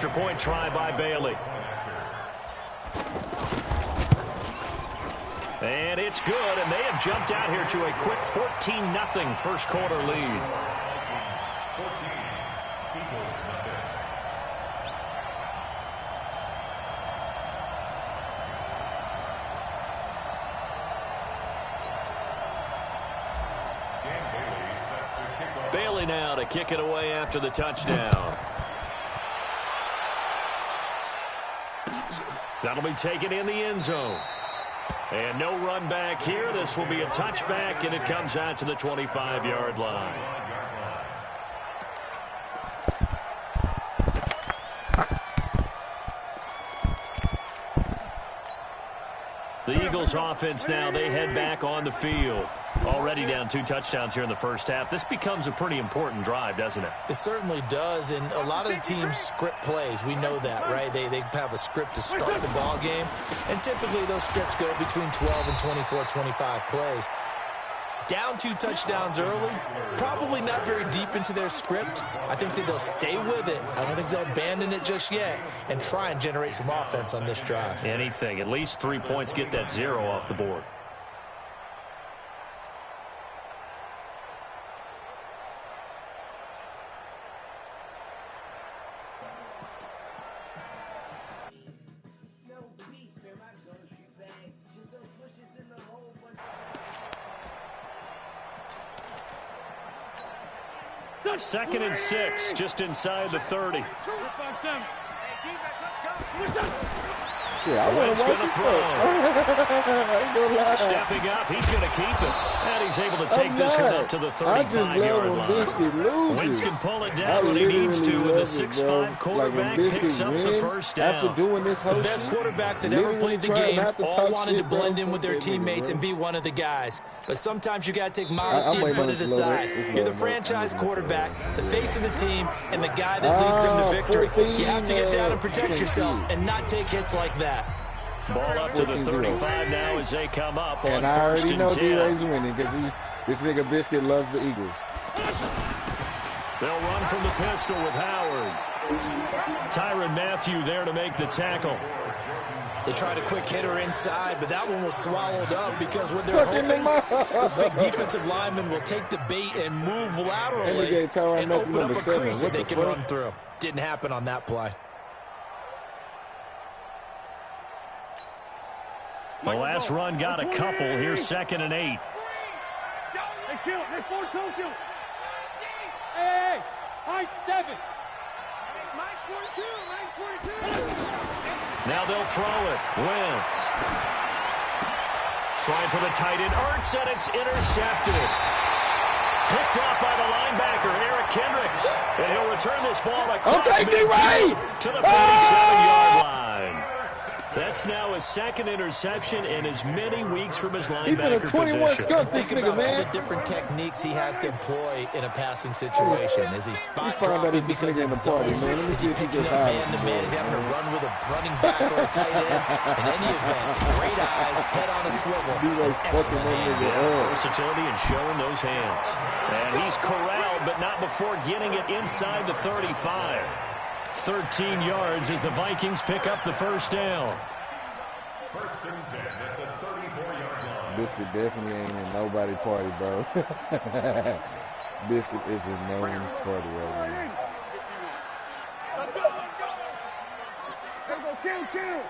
extra point try by Bailey. And it's good, and they have jumped out here to a quick 14-0 first quarter lead. Bailey now to kick it away after the touchdown. That'll be taken in the end zone. And no run back here. This will be a touchback, and it comes out to the 25-yard line. The Eagles offense now, they head back on the field. Already down 2 touchdowns here in the first half. This becomes a pretty important drive, doesn't it? It certainly does, and a lot of the teams script plays. We know that, right? They have a script to start the ball game, and typically those scripts go between 12 and 24, 25 plays. Down 2 touchdowns early, probably not very deep into their script. I think that they'll stay with it. I don't think they'll abandon it just yet and try and generate some offense on this drive. Anything. At least 3 points, get that 0 off the board. Second and 6, just inside the 30. Shit, I want to watch this Stepping up, he's going to keep it. And he's able to take this one up to the 35-yard line. Wentz can pull it down when he needs to, and the 6'5" quarterback picks up the first down. After doing this whole the best quarterbacks that ever played the game all wanted to blend in with their teammates and be one of the guys. But sometimes you got to take modesty and put it aside. You're the franchise quarterback, the face of the team, and the guy that leads them to victory. You have to get down and protect yourself and not take hits like that. Ball up to the 35 now as they come up on and I already know 10. D-Ray's winning because this nigga Biscuit loves the Eagles. They'll run from the pistol with Howard. Tyrann Mathieu there to make the tackle. They tried a quick hitter inside, but that one was swallowed up because when they're hoping those big defensive linemen will take the bait and move laterally and open up a crease that they can run through. Didn't happen on that play. The last run got a couple. Here's 2nd and 8. Hey, kill. Hey, 4-2, kill. Hey, high 7. Mike's 42. Now they'll throw it. Wentz. Trying for the tight end. Ertz, and it's intercepted. Picked off by the linebacker, Eric Kendricks. And he'll return this ball across midfield to the 47-yard line. That's now his 2nd interception in as many weeks from his linebacker position. Think about all the different techniques he has to employ in a passing situation. Is he spot dropping because it's zone? Is he picking up man-to-man? Is he having to run with a running back or a tight end? In any event, great eyes, head on a swivel. Versatility and showing those hands. And he's corralled, but not before getting it inside the 35. 13 yards as the Vikings pick up the first down. First and 10 at the 34-yard line. Biscuit definitely ain't in nobody party, bro. Biscuit is his no one's party right now. Let's go. Kill.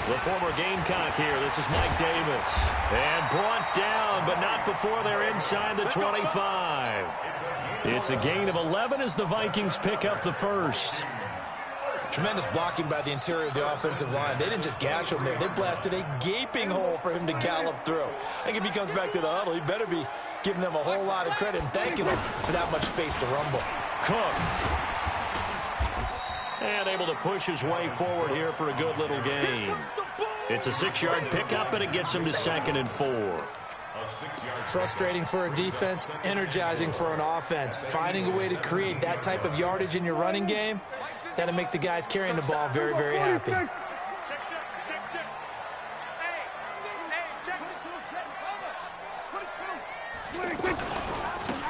The former Gamecock here. This is Mike Davis. And brought down, but not before they're inside the 25. It's a gain of 11 as the Vikings pick up the first. Tremendous blocking by the interior of the offensive line. They didn't just gash him there. They blasted a gaping hole for him to gallop through. I think if he comes back to the huddle, he better be giving them a whole lot of credit and thanking them for that much space to rumble. Cook. And able to push his way forward here for a good little gain. It's a 6-yard pickup, and it gets him to 2nd and 4. Frustrating for a defense, energizing for an offense. Finding a way to create that type of yardage in your running game, that'll make the guys carrying the ball very, very happy.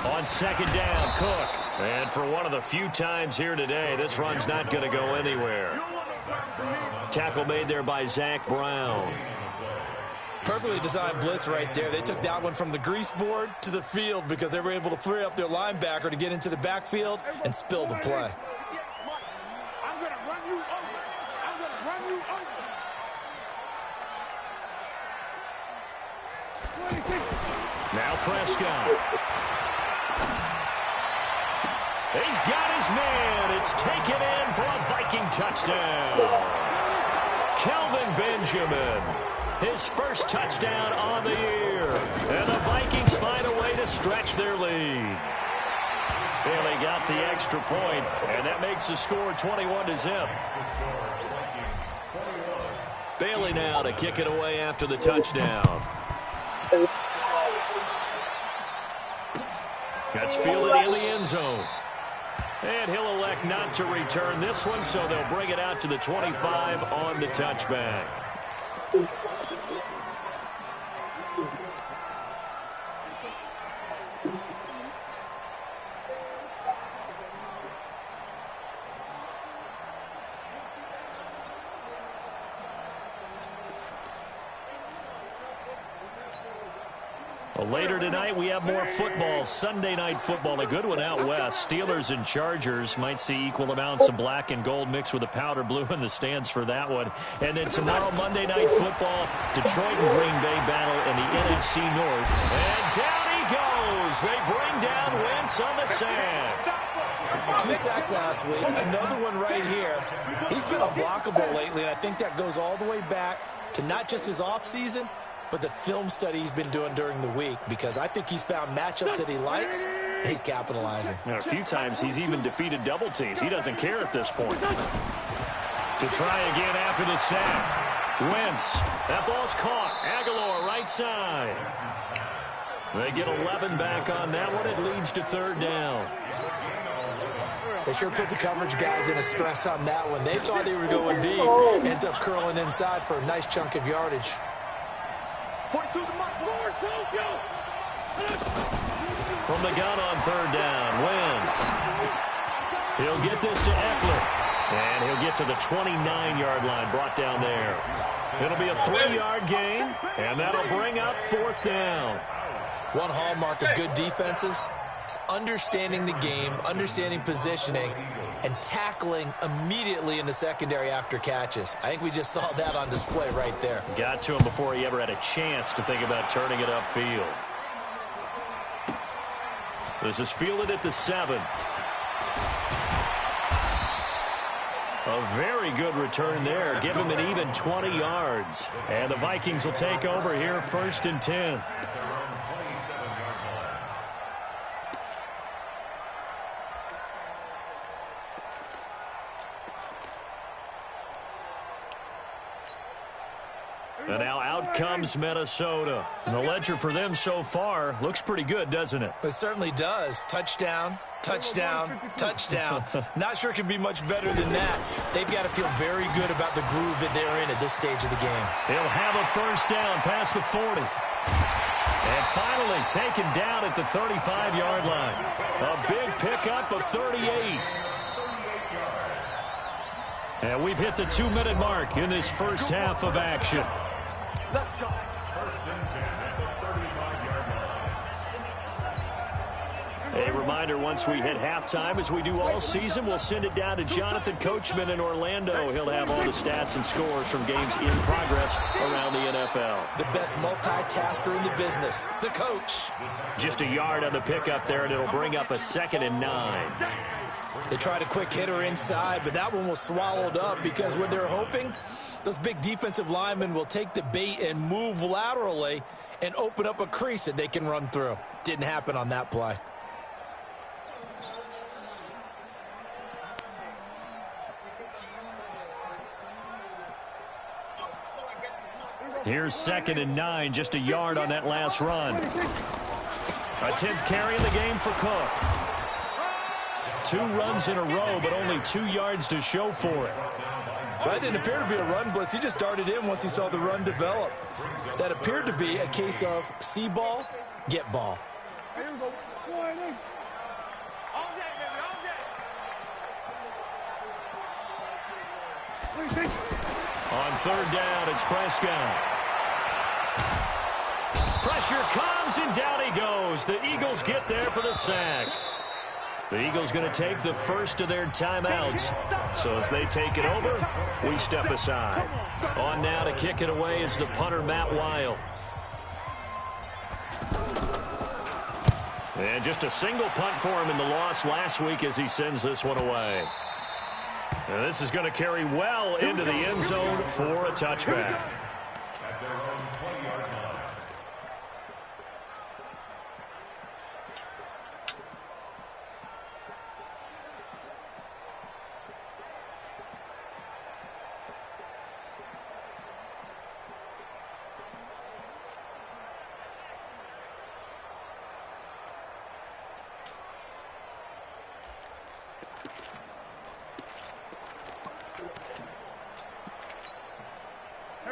On 2nd down, Cook. And for one of the few times here today, this run's not going to go anywhere. Tackle made there by Zach Brown. Perfectly designed blitz right there. They took that one from the grease board to the field because they were able to free up their linebacker to get into the backfield and spill the play. I'm going to run you over. I'm going to run you over. Now Prescott. He's got his man. It's taken in for a Viking touchdown. Kelvin Benjamin, his first touchdown on the year. And the Vikings find a way to stretch their lead. Bailey got the extra point, and that makes the score 21-0. Bailey now to kick it away after the touchdown. That's fielded in the end zone. And he'll elect not to return this one, so they'll bring it out to the 25 on the touchback. Later tonight, we have more football. Sunday night football, a good one out west. Steelers and Chargers might see equal amounts of black and gold mixed with a powder blue in the stands for that one. And then tomorrow, Monday night football, Detroit and Green Bay battle in the NFC North. And down he goes. They bring down Wentz on the sand. 2 sacks last week, another one right here. He's been unblockable lately, and I think that goes all the way back to not just his offseason, but the film study he's been doing during the week, because I think he's found matchups that he likes, and he's capitalizing. And a few times he's even defeated double teams. He doesn't care at this point. To try again after the sack. Wentz. That ball's caught. Aguilar right side. They get 11 back on that one. It leads to third down. They sure put the coverage guys in a stress on that one. They thought they were going deep. Ends up curling inside for a nice chunk of yardage. From the gun on third down, Wentz. He'll get this to Eckler. And he'll get to the 29-yard line, brought down there. It'll be a 3-yard gain, and that'll bring up fourth down. One hallmark of good defenses is understanding the game, understanding positioning, and tackling immediately in the secondary after catches. I think we just saw that on display right there. Got to him before he ever had a chance to think about turning it upfield. This is fielded at the 7. A very good return there. Give him an even 20 yards. And the Vikings will take over here, 1st and 10. And now out comes Minnesota. And the ledger for them so far looks pretty good, doesn't it? It certainly does. Touchdown, touchdown, touchdown. Not sure it could be much better than that. They've got to feel very good about the groove that they're in at this stage of the game. They'll have a first down past the 40. And finally taken down at the 35-yard line. A big pickup of 38. And we've hit the 2-minute mark in this first half of action. Let's go. 1st and 10 at the 35-yard line. A reminder, once we hit halftime, as we do all season, we'll send it down to Jonathan Coachman in Orlando. He'll have all the stats and scores from games in progress around the NFL. The best multitasker in the business, the coach. Just a yard on the pickup there, and it'll bring up a 2nd and 9. They tried a quick hitter inside, but that one was swallowed up because what they're hoping, those big defensive linemen will take the bait and move laterally and open up a crease that they can run through. Didn't happen on that play. Here's 2nd and 9, just a yard on that last run. A 10th carry in the game for Cook. 2 runs in a row, but only 2 yards to show for it. That didn't appear to be a run blitz. He just darted in once he saw the run develop. That appeared to be a case of see ball, get ball. On third down, it's Prescott. Pressure comes, and down he goes. The Eagles get there for the sack. The Eagles going to take the first of their timeouts. So as they take it over, we step aside. On now to kick it away is the punter, Matt Weil. And just a single punt for him in the loss last week as he sends this one away. And this is going to carry well into the end zone for a touchback.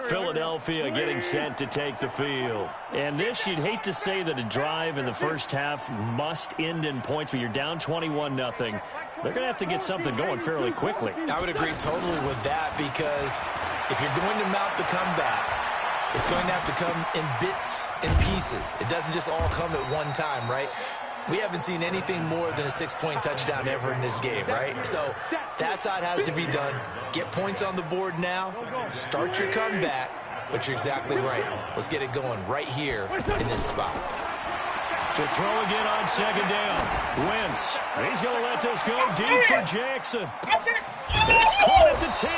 Philadelphia getting set to take the field. And this, you'd hate to say that a drive in the first half must end in points, but you're down 21-0. They're going to have to get something going fairly quickly. I would agree totally with that, because if you're going to mount the comeback, it's going to have to come in bits and pieces. It doesn't just all come at one time, right? We haven't seen anything more than a 6-point touchdown ever in this game, right? So that's how it has to be done. Get points on the board now. Start your comeback. But you're exactly right. Let's get it going right here in this spot. To throw again on second down. Wentz. He's going to let this go deep for Jackson. It's caught at the 10.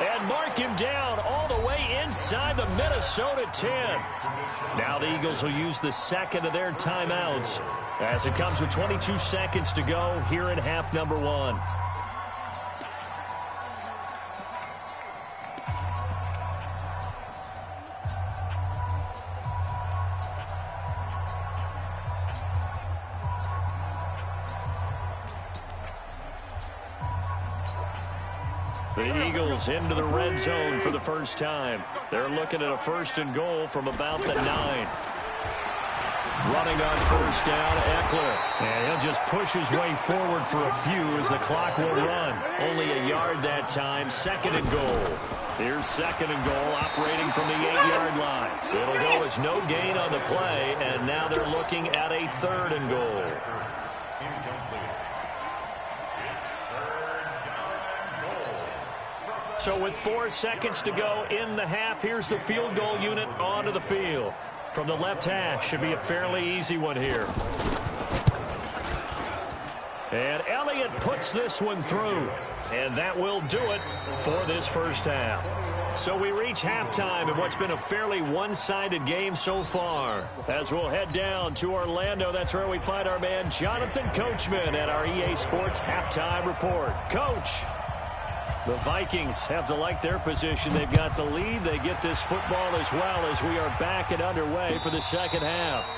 And mark him down all the way inside the Minnesota 10. Now the Eagles will use the second of their timeouts as it comes with 22 seconds to go here in half number 1. The Eagles into the red zone for the first time. They're looking at a 1st and goal from about the 9. Running on first down, Eckler. And he'll just push his way forward for a few as the clock will run. Only a yard that time, 2nd and goal. Here's 2nd and goal, operating from the 8-yard line. It'll go as no gain on the play, and now they're looking at a 3rd and goal. So with 4 seconds to go in the half, here's the field goal unit onto the field. From the left hash, should be a fairly easy one here. And Elliott puts this one through. And that will do it for this first half. So we reach halftime in what's been a fairly one-sided game so far. As we'll head down to Orlando, that's where we find our man Jonathan Coachman at our EA Sports Halftime Report. Coach. The Vikings have to like their position. They've got the lead. They get this football as well as we are back and underway for the second half.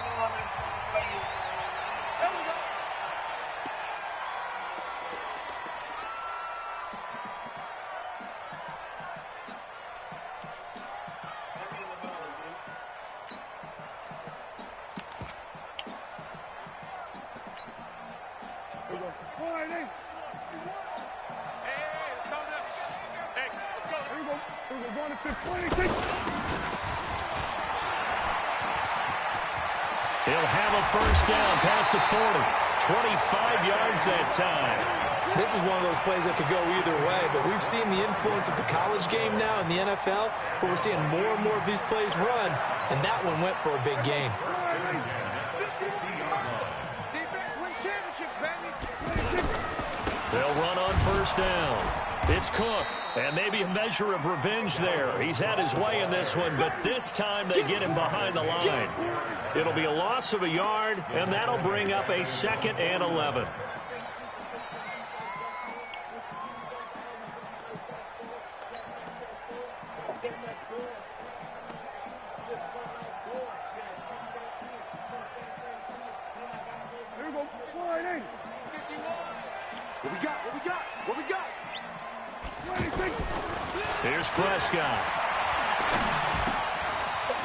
He'll have a first down past the 40. 25 yards that time. This is one of those plays that could go either way, but we've seen the influence of the college game now in the NFL, but we're seeing more and more of these plays run, and that one went for a big gain. Defense wins championships, baby. They'll run on first down. It's Cook, and maybe a measure of revenge there. He's had his way in this one, but this time they get him behind the line. It'll be a loss of a yard, and that'll bring up a 2nd and 11. What we got? What we got? What we got? Here's Prescott.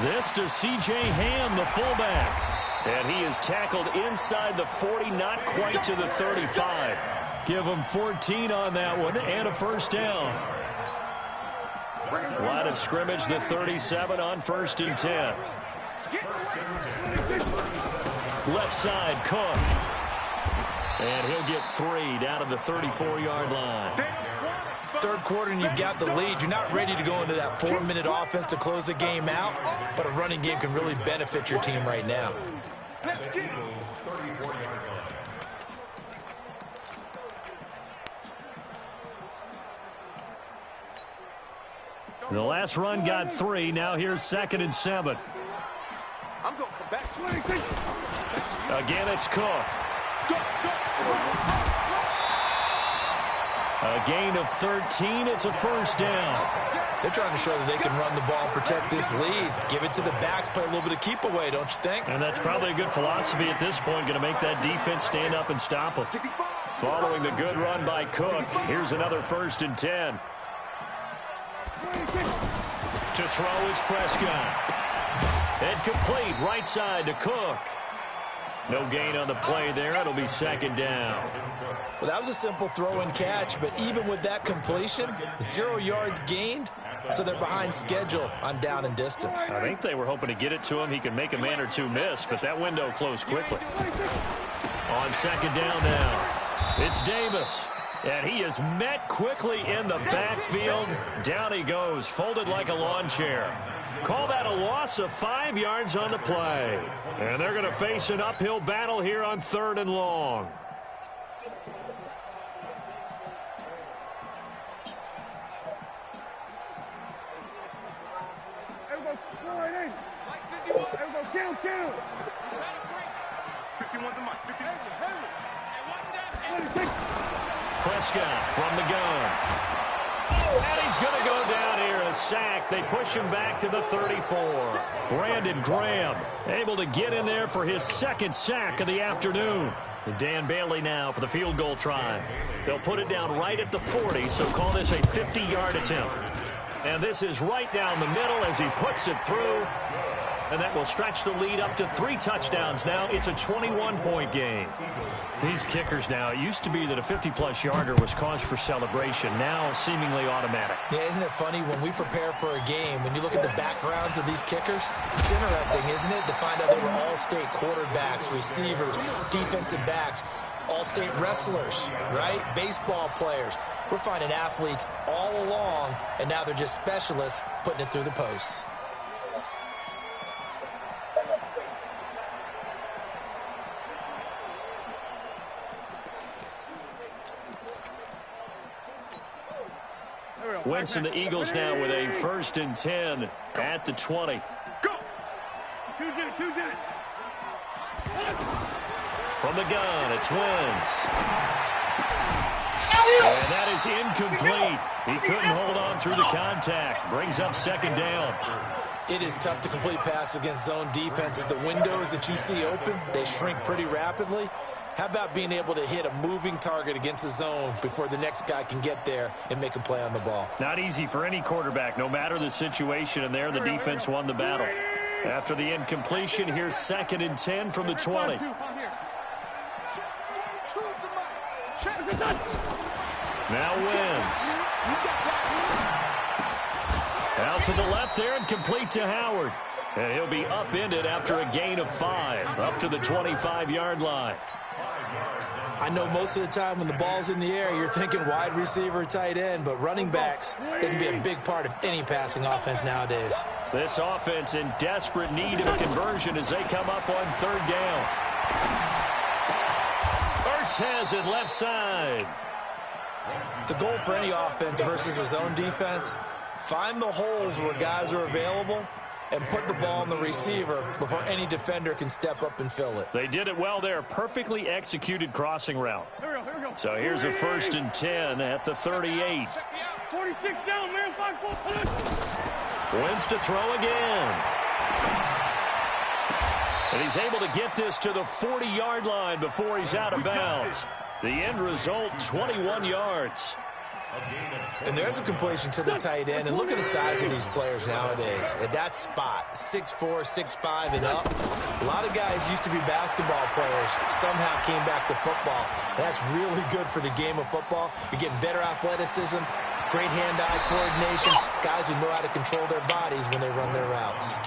This to C.J. Ham, the fullback. And he is tackled inside the 40, not quite to the 35. Give him 14 on that one and a first down. Line of scrimmage, the 37 on 1st and 10. Left side, Cook. And he'll get 3 down to the 34-yard line. Third quarter and you've got the lead. You're not ready to go into that 4-minute offense to close the game out, but a running game can really benefit your team right now. The last run got 3. Now here's 2nd and 7. I'm going to come back. Again, it's Cook. A gain of 13. It's a first down. They're trying to show that they can run the ball and protect this lead. Give it to the backs, play a little bit of keep away, don't you think? And that's probably a good philosophy at this point. Going to make that defense stand up and stop them. Following the good run by Cook, here's another 1st and 10. To throw is Prescott. And complete right side to Cook. No gain on the play there. It'll be 2nd down. Well, that was a simple throw and catch, but even with that completion, 0 yards gained, so they're behind schedule on down and distance. I think they were hoping to get it to him. He can make a man or two miss, but that window closed quickly. On 2nd down now, it's Davis. And he is met quickly in the backfield. Down he goes, folded like a lawn chair. Call that a loss of 5 yards on the play. And they're going to face an uphill battle here on 3rd and long. Everybody, kill. 51 to Mike. 50. Prescott from the gun. And he's going to go down here, a sack. They push him back to the 34. Brandon Graham able to get in there for his 2nd sack of the afternoon. Dan Bailey now for the field goal try. They'll put it down right at the 40, so call this a 50-yard attempt. And this is right down the middle as he puts it through. And that will stretch the lead up to 3 touchdowns now. It's a 21-point game. These kickers now, it used to be that a 50-plus yarder was cause for celebration. Now seemingly automatic. Yeah, isn't it funny when we prepare for a game, when you look at the backgrounds of these kickers, it's interesting, isn't it, to find out they were all-state quarterbacks, receivers, defensive backs, all-state wrestlers, right? Baseball players. We're finding athletes all along, and now they're just specialists putting it through the posts. Wentz and the Eagles now with a 1st and 10 at the 20. Go! Two Jet. From the gun, it's Wentz. And that is incomplete. He couldn't hold on through the contact. Brings up 2nd down. It is tough to complete passes against zone defenses. The windows that you see open, they shrink pretty rapidly. How about being able to hit a moving target against a zone before the next guy can get there and make a play on the ball? Not easy for any quarterback, no matter the situation, and there the defense won the battle. After the incompletion, here's 2nd and 10 from the 20. Now Wentz. Out to the left there and complete to Howard. And he'll be upended after a gain of 5, up to the 25-yard line. I know most of the time when the ball's in the air, you're thinking wide receiver, tight end, but running backs, they can be a big part of any passing offense nowadays. This offense in desperate need of a conversion as they come up on 3rd down. Ertz has it left side. The goal for any offense versus a zone defense, find the holes where guys are available and put the ball on the receiver before any defender can step up and fill it. They did it well there. Perfectly executed crossing route. Here we go. So here's a 1st and 10 at the 38. 46 down, man. 5-4. Wins to throw again. And he's able to get this to the 40-yard line before he's out of bounds. The end result, 21 yards. And there's a completion to the tight end. And look at the size of these players nowadays. At that spot, 6'4", 6'5", and up. A lot of guys used to be basketball players, somehow came back to football. And that's really good for the game of football. You're getting better athleticism, Great hand-eye coordination. Guys who know how to control their bodies when they run their routes.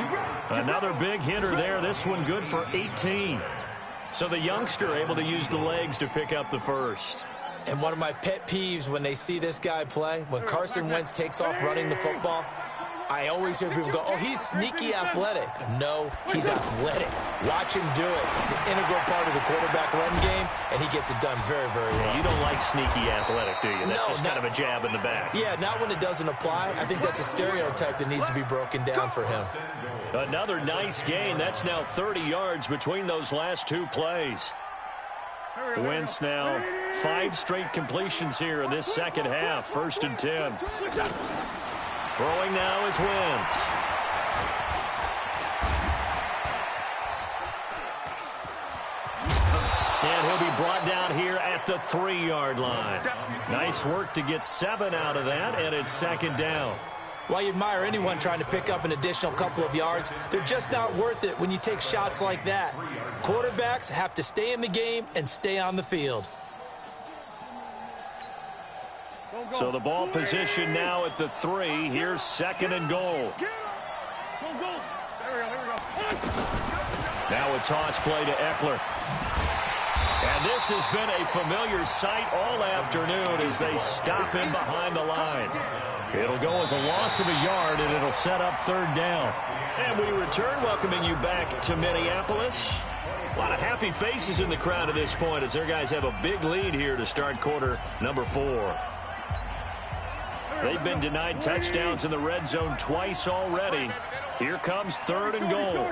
Another big hitter there. This one good for 18. So the youngster able to use the legs to pick up the first. And one of my pet peeves when they see this guy play, when Carson Wentz takes off running the football, I always hear people go, oh, he's sneaky athletic. No, he's athletic. Watch him do it. He's an integral part of the quarterback run game, and he gets it done very, very well. You don't like sneaky athletic, do you? That's just kind of a jab in the back. Yeah, not when it doesn't apply. I think that's a stereotype that needs to be broken down for him. Another nice gain. That's now 30 yards between those last two plays. Wentz now 5 straight completions here in this second half. 1st and 10. Throwing now is Wentz. And he'll be brought down here at the 3-yard line. Nice work to get 7 out of that, and it's 2nd down. While you admire anyone trying to pick up an additional couple of yards, they're just not worth it when you take shots like that. Quarterbacks have to stay in the game and stay on the field. So the ball position now at the 3. Here's 2nd and goal. Now a toss play to Eckler. And this has been a familiar sight all afternoon as they stop him behind the line. It'll go as a loss of a yard, and it'll set up 3rd down. And we return, welcoming you back to Minneapolis. A lot of happy faces in the crowd at this point as their guys have a big lead here to start quarter number 4. They've been denied touchdowns in the red zone twice already. Here comes 3rd and goal.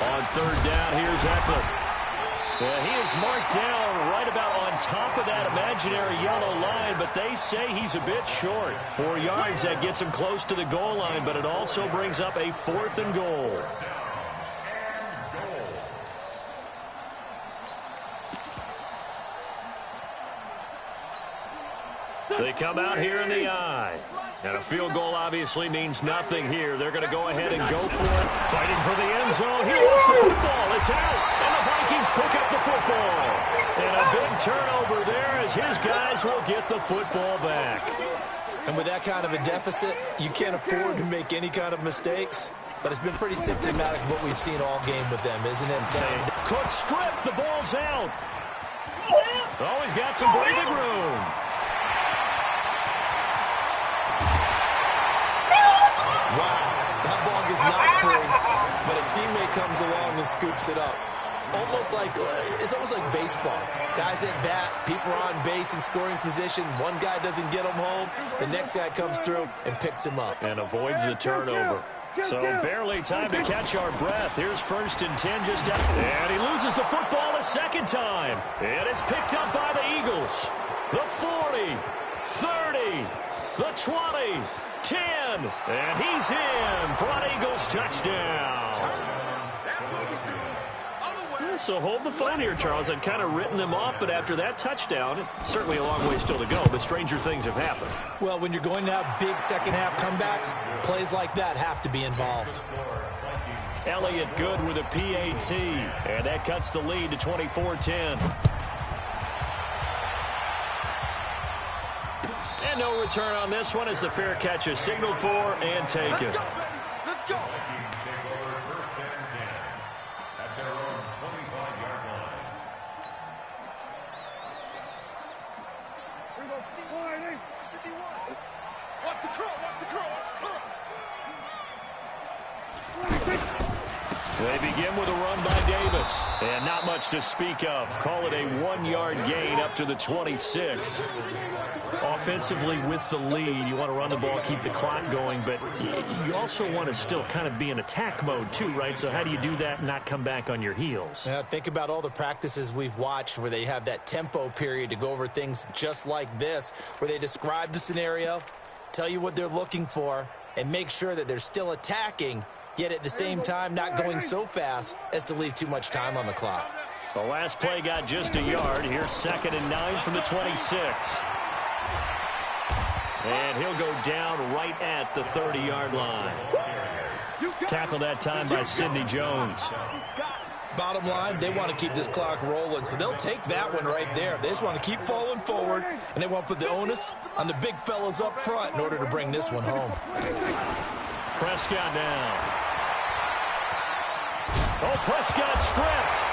On 3rd down, here's Eckler. He is marked down right about on top of that imaginary yellow line, but they say he's a bit short. 4 yards, that gets him close to the goal line, but it also brings up a 4th and goal. They come out here in the eye. And a field goal obviously means nothing here. They're going to go ahead and go for it. Fighting for the end zone. He wants the football. It's out. And the Vikings pick up the football. And a big turnover there as his guys will get the football back. And with that kind of a deficit, you can't afford to make any kind of mistakes. But it's been pretty symptomatic of what we've seen all game with them, isn't it? Cook strip. The ball's out. Oh, he's got some breathing room. Wow, that ball is not free, but a teammate comes along and scoops it up. It's almost like baseball. Guys at bat, people are on base in scoring position. One guy doesn't get him home, the next guy comes through and picks him up. And avoids the turnover. So barely time to catch our breath. Here's 1st and 10 just out. And he loses the football a 2nd time. And it's picked up by the Eagles. The 40, 30, the 20. 10, and he's in for an Eagles touchdown. So hold the phone here, Charles. I'd kind of written them off, but after that touchdown, certainly a long way still to go, but stranger things have happened. Well, when you're going to have big second-half comebacks, plays like that have to be involved. Elliott good with a PAT, and that cuts the lead to 24-10. And no return on this one as the fair catch is signaled for and taken. Let's go. At their own 25-yard line. Watch the curl. They begin with a run by Davis. And not much to speak of. Call it a 1-yard gain up to the 26. Offensively with the lead, you want to run the ball, keep the clock going, but you also want to still kind of be in attack mode too, right? So how do you do that and not come back on your heels? Yeah, think about all the practices we've watched where they have that tempo period to go over things just like this, where they describe the scenario, tell you what they're looking for, and make sure that they're still attacking, yet at the same time not going so fast as to leave too much time on the clock. The last play got just a yard. Here's 2nd and 9 from the 26. And he'll go down right at the 30-yard line. You got Tackled that time by Sidney Jones. Bottom line, they want to keep this clock rolling, so they'll take that one right there. They just want to keep falling forward, and they want to put the onus on the big fellas up front in order to bring this one home. Prescott down. Oh, Prescott stripped.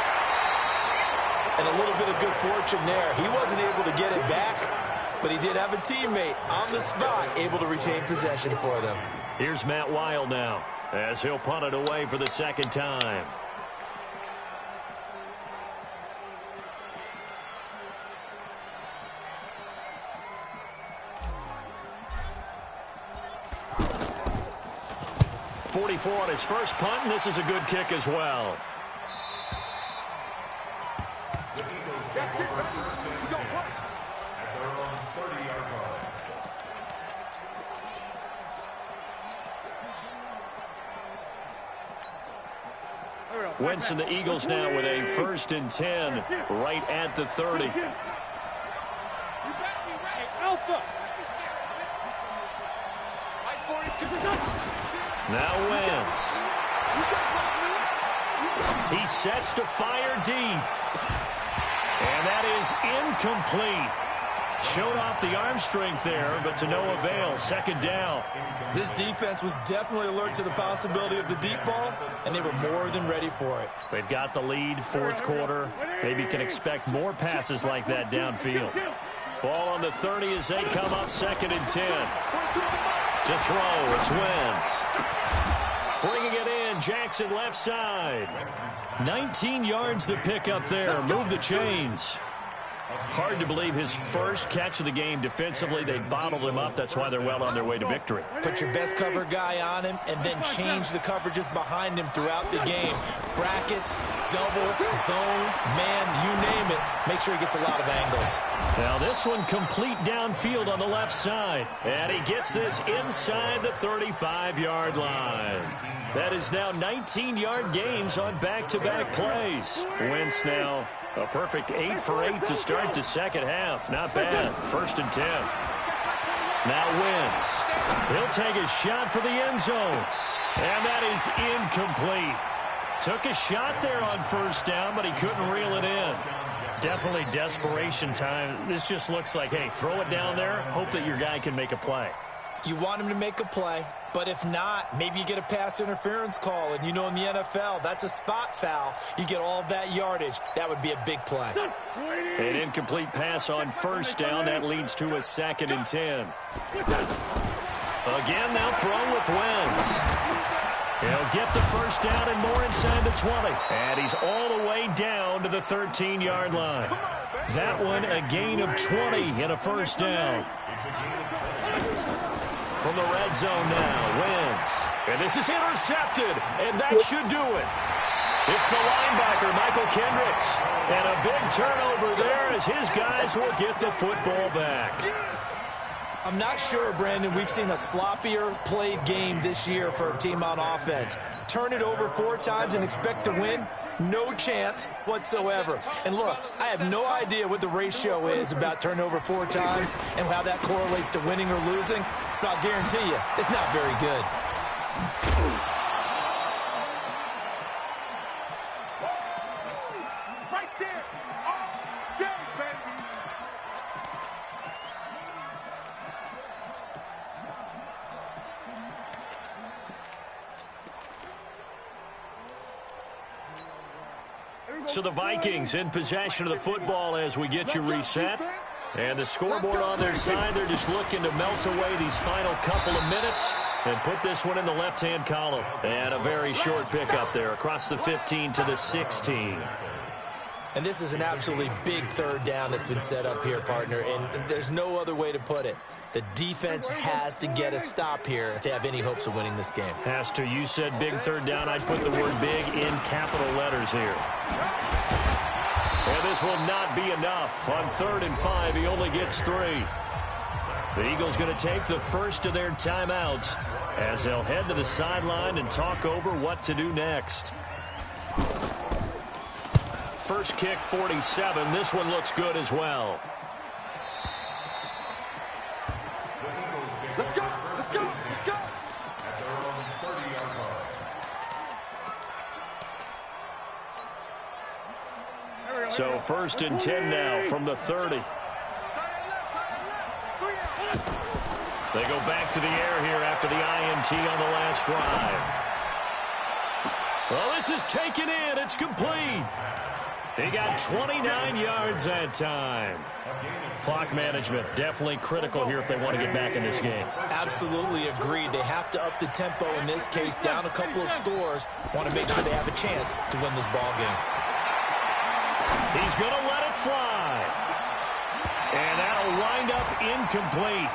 And a little bit of good fortune there. He wasn't able to get it back, but he did have a teammate on the spot able to retain possession for them. Here's Matt Wild now as he'll punt it away for the second time. .44 on his first punt, and this is a good kick as well. The Eagles get the first and 10 at their own 30-yard line. Wentz and the Eagles now with a 1st and 10 right at the 30. Now Wentz. He sets to fire deep. And that is incomplete. Showed off the arm strength there, but to no avail. Second down. This defense was definitely alert to the possibility of the deep ball, and they were more than ready for it. They've got the lead, fourth quarter. Maybe can expect more passes like that downfield. Ball on the 30 as they come up 2nd and 10. To throw, it's Wentz. Bringing it in, Jackson left side. 19 yards to pick up there. Move the chains. Hard to believe his first catch of the game defensively. They bottled him up. That's why they're well on their way to victory. Put your best cover guy on him and then change the coverages behind him throughout the game. Brackets, double, zone, man, you name it. Make sure he gets a lot of angles. Now this one complete downfield on the left side. And he gets this inside the 35-yard line. That is now 19-yard gains on back-to-back plays. Wentz now a perfect 8 for 8 to start the second half. Not bad. 1st and 10. Now Wentz. He'll take a shot for the end zone. And that is incomplete. Took a shot there on 1st down, but he couldn't reel it in. Definitely desperation time. This just looks like, hey, throw it down there. Hope that your guy can make a play. You want him to make a play, but if not, maybe you get a pass interference call. And you know in the NFL, that's a spot foul. You get all of that yardage. That would be a big play. An incomplete pass on 1st down. That leads to a 2nd and 10. Again, now thrown with Wentz. He'll get the 1st down and more inside the 20. And he's all the way down to the 13-yard line. That one a gain of 20 and a 1st down. From the red zone now, Wentz. And this is intercepted, and that should do it. It's the linebacker, Michael Kendricks. And a big turnover there as his guys will get the football back. I'm not sure, Brandon, we've seen a sloppier played game this year for a team on offense. Turn it over 4 times and expect to win? No chance whatsoever. And look, I have no idea what the ratio is about turning over 4 times and how that correlates to winning or losing, but I'll guarantee you, it's not very good. Right there, all day, baby. So the Vikings in possession of the football as we get you reset. And the scoreboard on their side, they're just looking to melt away these final couple of minutes and put this one in the left-hand column. And a very short pickup there across the 15 to the 16. And this is an absolutely big 3rd down that's been set up here, partner, and there's no other way to put it. The defense has to get a stop here if they have any hopes of winning this game. Has to. You said big 3rd down. I'd put the word big in capital letters here. And this will not be enough. On 3rd and 5, he only gets 3. The Eagles going to take the first of their timeouts as they'll head to the sideline and talk over what to do next. First kick, 47. This one looks good as well. Let's go, let's go, let's go. At their own 30-yard line. So 1st and 10 now from the 30. They go back to the air here after the INT on the last drive. Well, this is taken in. It's complete. He got 29 yards that time. Clock management definitely critical here if they want to get back in this game. Absolutely agreed. They have to up the tempo in this case, down a couple of scores. Want to make sure they have a chance to win this ball game. He's going to let it fly. And that'll wind up incomplete.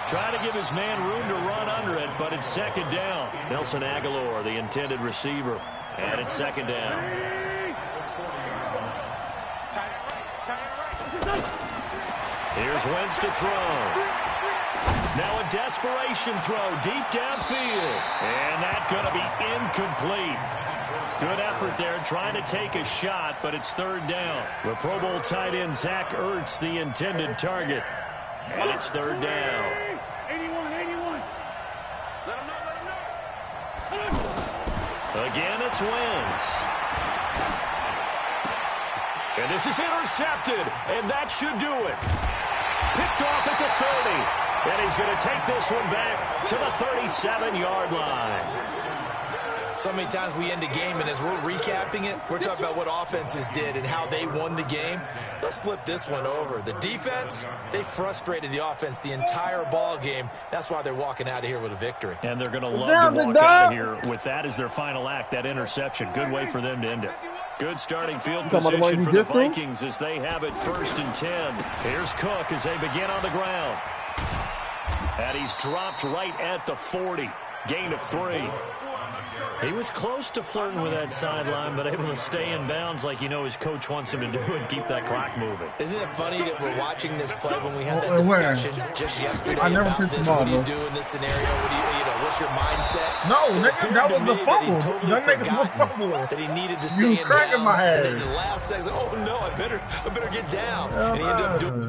Try to give his man room to run under it, but it's 2nd down. Nelson Aguilar, the intended receiver. And it's 2nd down. Here's Wentz to throw. Now a desperation throw deep downfield. And that's going to be incomplete. Good effort there trying to take a shot, but it's 3rd down. The Pro Bowl tight end Zach Ertz, the intended target. And it's 3rd down. 81. Let him know. Again, it's Wentz. And this is intercepted, and that should do it. Picked off at the 30. And he's going to take this one back to the 37-yard line. So many times we end a game, and as we're recapping it, we're talking about what offenses did and how they won the game. Let's flip this one over. The defense, they frustrated the offense the entire ball game. That's why they're walking out of here with a victory. And they're going to love to walk out of here with that as their final act, that interception. Good way for them to end it. Good starting field position for the Vikings as they have it 1st and 10. Here's Cook as they begin on the ground. And he's dropped right at the 40. Gain of 3. He was close to flirting with that sideline, but able to stay in bounds like you know his coach wants him to do and keep that clock moving. Isn't it funny that we're watching this play when we had that discussion just yesterday about this? What do you do in this scenario? What do you know, what's your mindset? No, nigga, that was the fumble. Young niggas was fumble. That he needed to stay in bounds. And then the last second, oh no, I better get down. And he ended up doing